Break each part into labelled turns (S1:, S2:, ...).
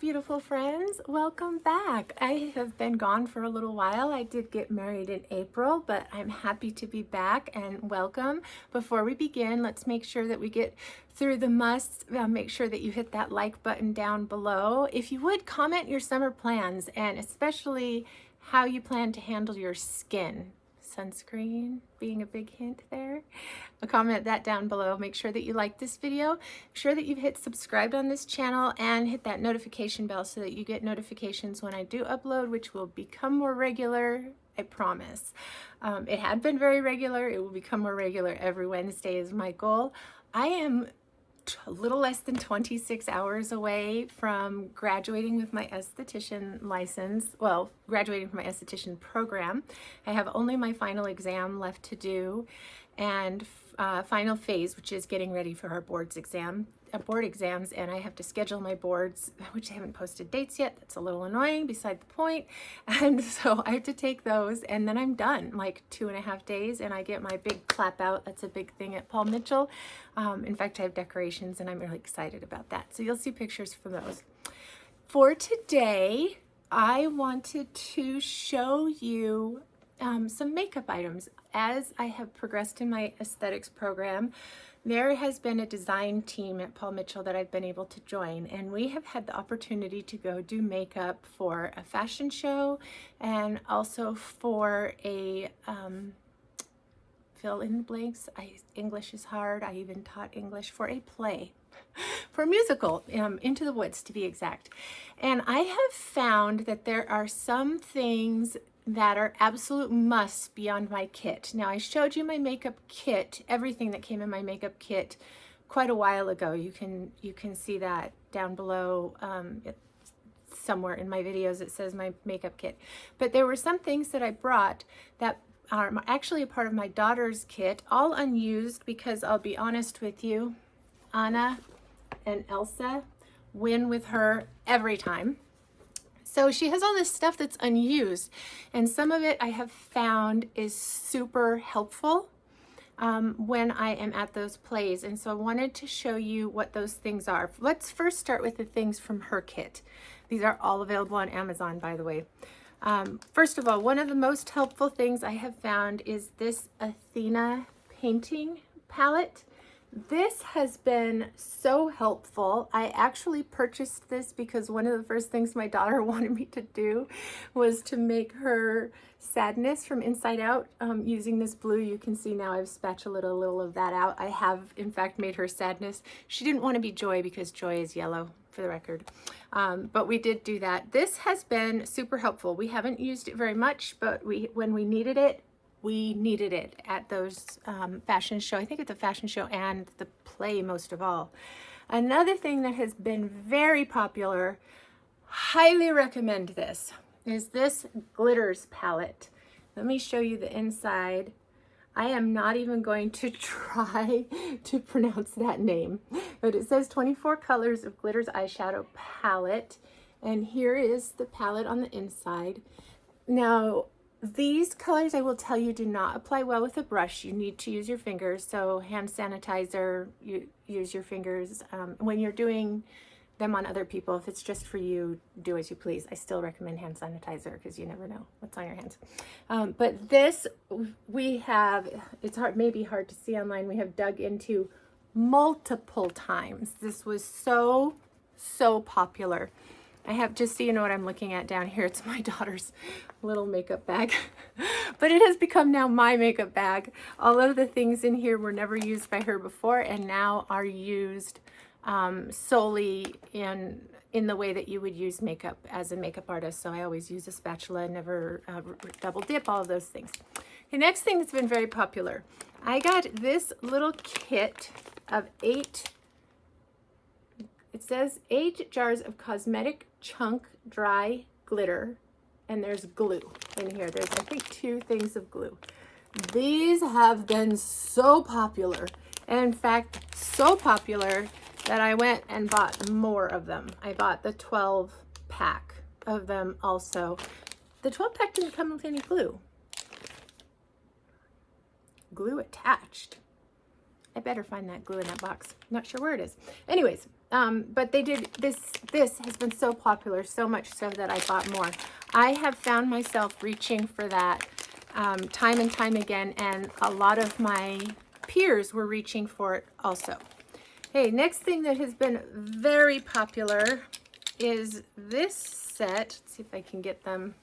S1: beautiful friends. Welcome back. I have been gone for a little while. I did get married in April, but I'm happy to be back and welcome. Before we begin, let's make sure that we get through the musts. Make sure that you hit that like button down below. If you would, comment your summer plans and especially how you plan to handle your skin. Sunscreen being a big hint there. I'll comment that down below. Make sure that you like this video. Make sure that you've hit subscribe on this channel and hit that notification bell so that you get notifications when I do upload, which will become more regular, I promise. It had been very regular. It will become more regular every Wednesday is my goal. I am a little less than 26 hours away from graduating with my esthetician license. Well, graduating from my esthetician program. I have only my final exam left to do and final phase, which is getting ready for our board exams, and I have to schedule my boards, which I haven't posted dates yet. That's a little annoying, beside the point. And so I have to take those, and then I'm done, like 2.5 days, and I get my big clap out. That's a big thing at Paul Mitchell. In fact, I have decorations, and I'm really excited about that. So you'll see pictures from those. For today, I wanted to show you some makeup items. As I have progressed in my aesthetics program, there has been a design team at Paul Mitchell that I've been able to join, and we have had the opportunity to go do makeup for a fashion show and also for a fill in the blanks. English is hard. I even taught English for a play, for a musical, Into the Woods to be exact. And I have found that there are some things that are absolute musts beyond my kit. Now, I showed you my makeup kit, everything that came in my makeup kit quite a while ago. You can see that down below. Somewhere in my videos it says my makeup kit. But there were some things that I brought that are actually a part of my daughter's kit, all unused because I'll be honest with you, Anna and Elsa win with her every time. So she has all this stuff that's unused, and some of it I have found is super helpful when I am at those plays. And so I wanted to show you what those things are. Let's first start with the things from her kit. These are all available on Amazon, by the way. First of all, one of the most helpful things I have found is this Athena painting palette. This has been so helpful. I actually purchased this because one of the first things my daughter wanted me to do was to make her sadness from Inside Out using this blue. You can see now I've spatulaed a little of that out. I have, in fact, made her sadness. She didn't want to be Joy because Joy is yellow, for the record. But we did do that. This has been super helpful. We haven't used it very much, but when we needed it at those fashion show. I think at the fashion show and the play most of all. Another thing that has been very popular, highly recommend this, is this glitters palette. Let me show you the inside. I am not even going to try to pronounce that name, but it says 24 colors of glitters eyeshadow palette. And here is the palette on the inside. Now, these colors, I will tell you, do not apply well with a brush. You need to use your fingers. So hand sanitizer, you use your fingers. When you're doing them on other people, if it's just for you, do as you please. I still recommend hand sanitizer because you never know what's on your hands. But this we have, it's hard, maybe hard to see online, we have dug into multiple times. This was so popular. I have, just so you know what I'm looking at down here, it's my daughter's little makeup bag, but it has become now my makeup bag. All of the things in here were never used by her before and now are used solely in the way that you would use makeup as a makeup artist. So I always use a spatula, never double dip, all of those things. The next thing that's been very popular, I got this little kit of 8, it says 8 jars of cosmetic chunk dry glitter, and there's glue in here. There's, I think, 2 things of glue. These have been so popular, and in fact, so popular that I went and bought more of them. I bought the 12 pack of them also. The 12 pack didn't come with any glue. Glue attached. I better find that glue in that box. Not sure where it is. Anyways, but they did this. This has been so popular, so much so that I bought more. I have found myself reaching for that time and time again, and a lot of my peers were reaching for it also. Hey, next thing that has been very popular is this set. Let's see if I can get them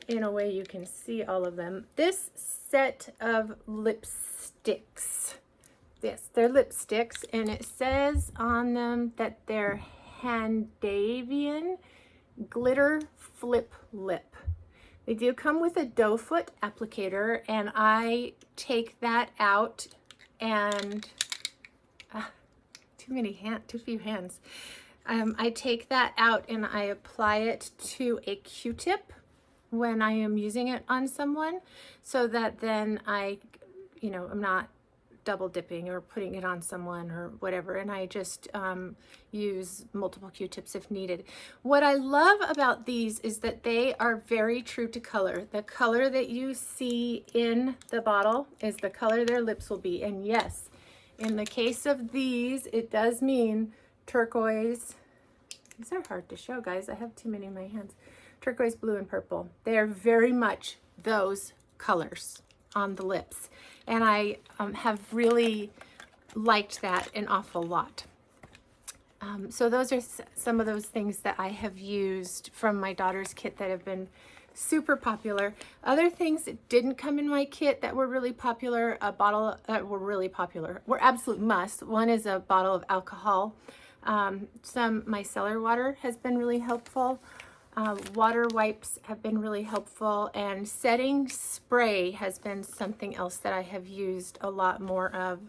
S1: in a way you can see all of them. This set of lipsticks. Yes, they're lipsticks, and it says on them that they're Handavian Glitter Flip Lip. They do come with a doe foot applicator, and I take that out and too few hands. I take that out and I apply it to a Q-tip when I am using it on someone, so that then I'm not double dipping or putting it on someone or whatever, and I just use multiple Q-tips if needed. What I love about these is that they are very true to color. The color that you see in the bottle is the color their lips will be, and yes, in the case of these, it does mean turquoise. These are hard to show, guys. I have too many in my hands. Turquoise, blue, and purple. They are very much those colors on the lips, and I have really liked that an awful lot. So those are some of those things that I have used from my daughter's kit that have been super popular. Other things that didn't come in my kit that were really popular, were absolute must. One is a bottle of alcohol. Some micellar water has been really helpful. Water wipes have been really helpful, and setting spray has been something else that I have used a lot more of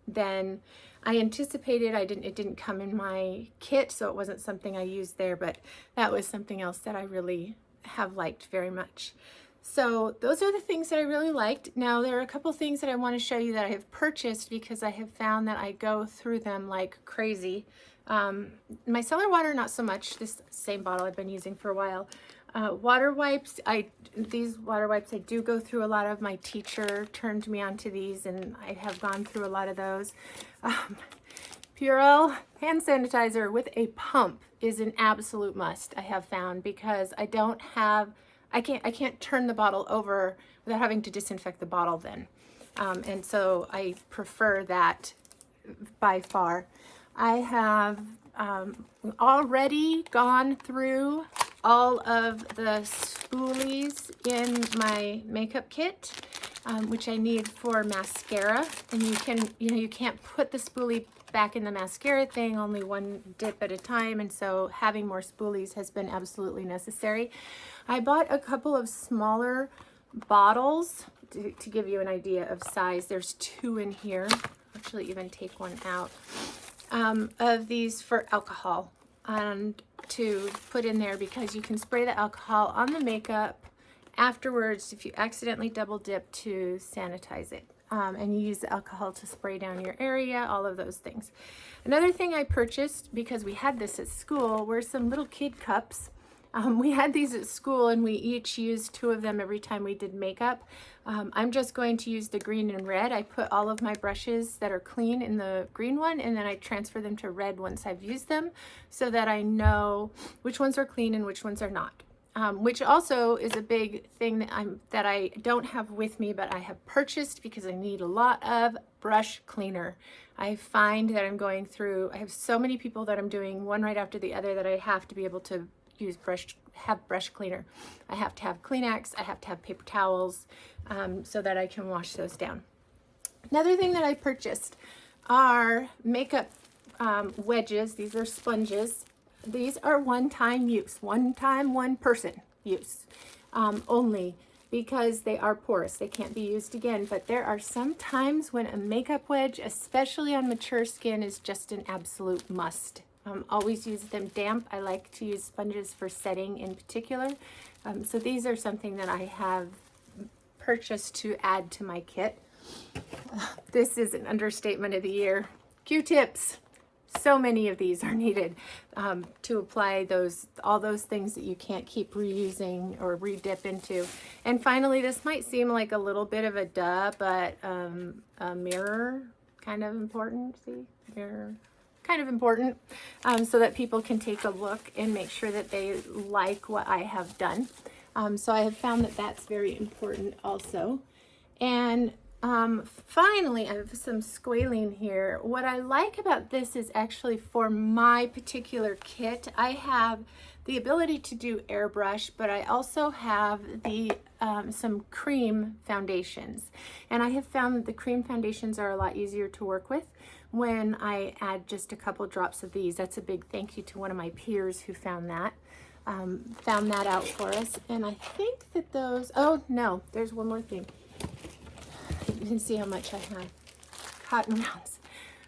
S1: than I anticipated. It didn't come in my kit, so it wasn't something I used there, but that was something else that I really have liked very much. So those are the things that I really liked. Now there are a couple things that I want to show you that I have purchased because I have found that I go through them like crazy. Micellar water, not so much. This same bottle I've been using for a while. Water wipes, these water wipes I do go through a lot of. My teacher turned me on to these, and I have gone through a lot of those. Purell hand sanitizer with a pump is an absolute must, I have found, because I can't turn the bottle over without having to disinfect the bottle then. And so I prefer that by far. I have already gone through all of the spoolies in my makeup kit, which I need for mascara. And you can't put the spoolie back in the mascara thing, only one dip at a time, and so having more spoolies has been absolutely necessary. I bought a couple of smaller bottles to give you an idea of size. There's 2 in here. Actually, even take one out. Of these for alcohol, and to put in there because you can spray the alcohol on the makeup afterwards if you accidentally double dip to sanitize it. And you use the alcohol to spray down your area, all of those things. Another thing I purchased, because we had this at school, were some little kid cups. We had these at school, and we each used 2 of them every time we did makeup. I'm just going to use the green and red. I put all of my brushes that are clean in the green one, and then I transfer them to red once I've used them, so that I know which ones are clean and which ones are not. Which also is a big thing that I don't have with me, but I have purchased because I need a lot of brush cleaner. I find that I have so many people that I'm doing one right after the other that I have to be able to have brush cleaner. I have to have Kleenex, I have to have paper towels, so that I can wash those down. Another thing that I purchased are makeup wedges. These are sponges. These are one-time use, one person use only, because they are porous. They can't be used again, but there are some times when a makeup wedge, especially on mature skin, is just an absolute must. Always use them damp. I like to use sponges for setting in particular. So these are something that I have purchased to add to my kit. This is an understatement of the year. Q-tips. So many of these are needed to apply all those things that you can't keep reusing or re-dip into. And finally, this might seem like a little bit of a duh, but a mirror, kind of important. See, mirror, kind of important, so that people can take a look and make sure that they like what I have done. So I have found that that's very important also. And finally, I have some squalene here. What I like about this is actually for my particular kit, I have the ability to do airbrush, but I also have the some cream foundations. And I have found that the cream foundations are a lot easier to work with when I add just a couple drops of these. That's a big thank you to one of my peers who found that out for us. And I think that those, oh no, there's one more thing. You can see how much I have. Cotton rounds.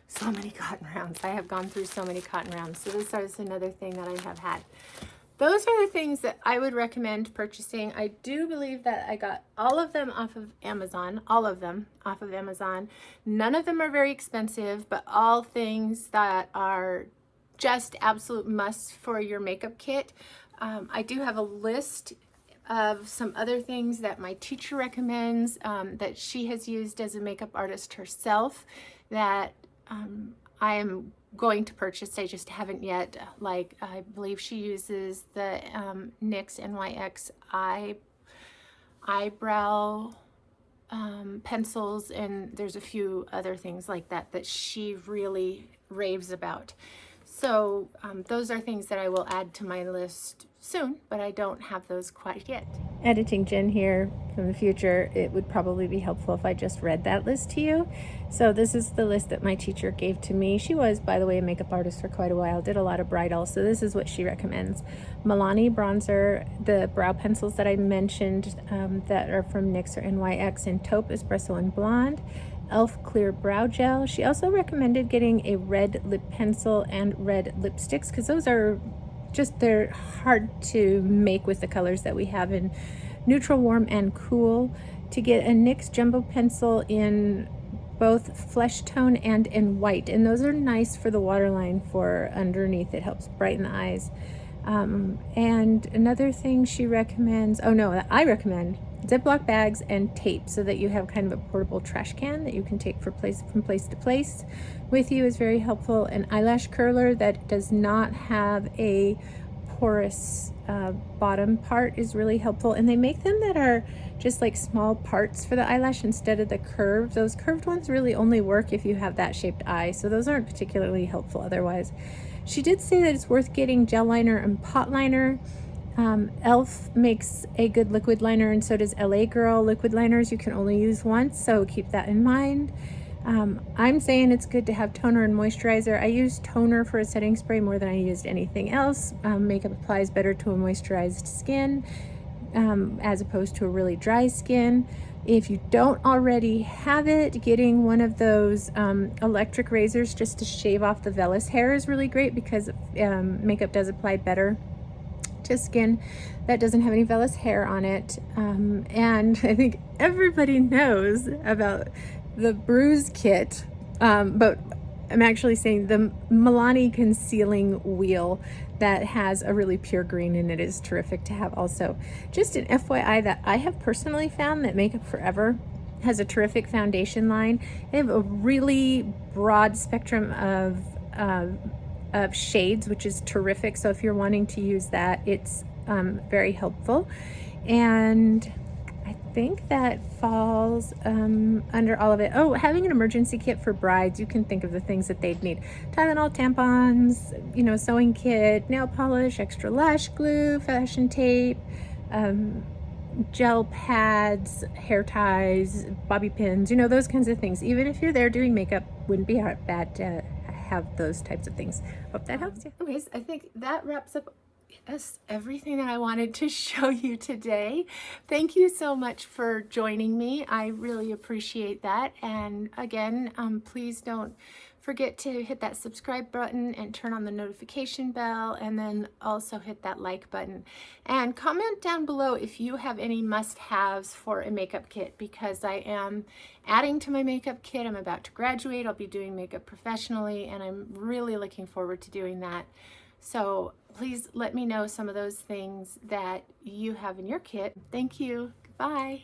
S1: So many cotton rounds. I have gone through so many cotton rounds. So this is another thing that I have had. Those are the things that I would recommend purchasing. I do believe that I got all of them off of Amazon. All of them off of Amazon. None of them are very expensive, but all things that are just absolute musts for your makeup kit. I do have a list of some other things that my teacher recommends that she has used as a makeup artist herself that I am going to purchase. I just haven't yet. Like, I believe she uses the NYX NYX eyebrow pencils, and there's a few other things like that that she really raves about. So those are things that I will add to my list soon, but I don't have those quite yet. Editing Jen here from the future, it would probably be helpful if I just read that list to you. So this is the list that my teacher gave to me. She was, by the way, a makeup artist for quite a while, did a lot of bridal, so this is what she recommends. Milani bronzer, the brow pencils that I mentioned that are from NYX or NYX, and Taupe Espresso and Blonde. Elf Clear Brow Gel. She also recommended getting a red lip pencil and red lipsticks because those are just, they're hard to make with the colors that we have in neutral, warm, and cool. To get a NYX Jumbo Pencil in both flesh tone and in white, and those are nice for the waterline for underneath. It helps brighten the eyes. And another thing she recommends, I recommend Ziploc bags and tape so that you have kind of a portable trash can that you can take from place to place with you is very helpful. An eyelash curler that does not have a porous bottom part is really helpful, and they make them that are just like small parts for the eyelash instead of the curved. Those curved ones really only work if you have that shaped eye, so those aren't particularly helpful otherwise. She did say that it's worth getting gel liner and pot liner. Elf makes a good liquid liner, and so does LA Girl. Liquid liners you can only use once, so keep that in mind. I'm saying it's good to have toner and moisturizer. I use toner for a setting spray more than I used anything else. Makeup applies better to a moisturized skin as opposed to a really dry skin. If you don't already have it, getting one of those electric razors just to shave off the vellus hair is really great because makeup does apply better to skin that doesn't have any vellus hair on it. And I think everybody knows about the Bruise Kit, but I'm actually saying the Milani Concealing Wheel that has a really pure green, and it is terrific to have also. Just an FYI that I have personally found that Makeup Forever has a terrific foundation line. They have a really broad spectrum of shades, which is terrific. So if you're wanting to use that, it's very helpful. And I think that falls under all of it. Oh, having an emergency kit for brides, you can think of the things that they'd need. Tylenol, tampons, sewing kit, nail polish, extra lash glue, fashion tape, gel pads, hair ties, bobby pins, those kinds of things. Even if you're there doing makeup, wouldn't be bad to have those types of things. Hope that helps you. Okay, so I think that wraps up Yes, everything that I wanted to show you today. Thank you so much for joining me. I really appreciate that. And again, please don't forget to hit that subscribe button and turn on the notification bell, and then also hit that like button. And comment down below if you have any must-haves for a makeup kit, because I am adding to my makeup kit. I'm about to graduate. I'll be doing makeup professionally, and I'm really looking forward to doing that. So please let me know some of those things that you have in your kit. Thank you. Goodbye.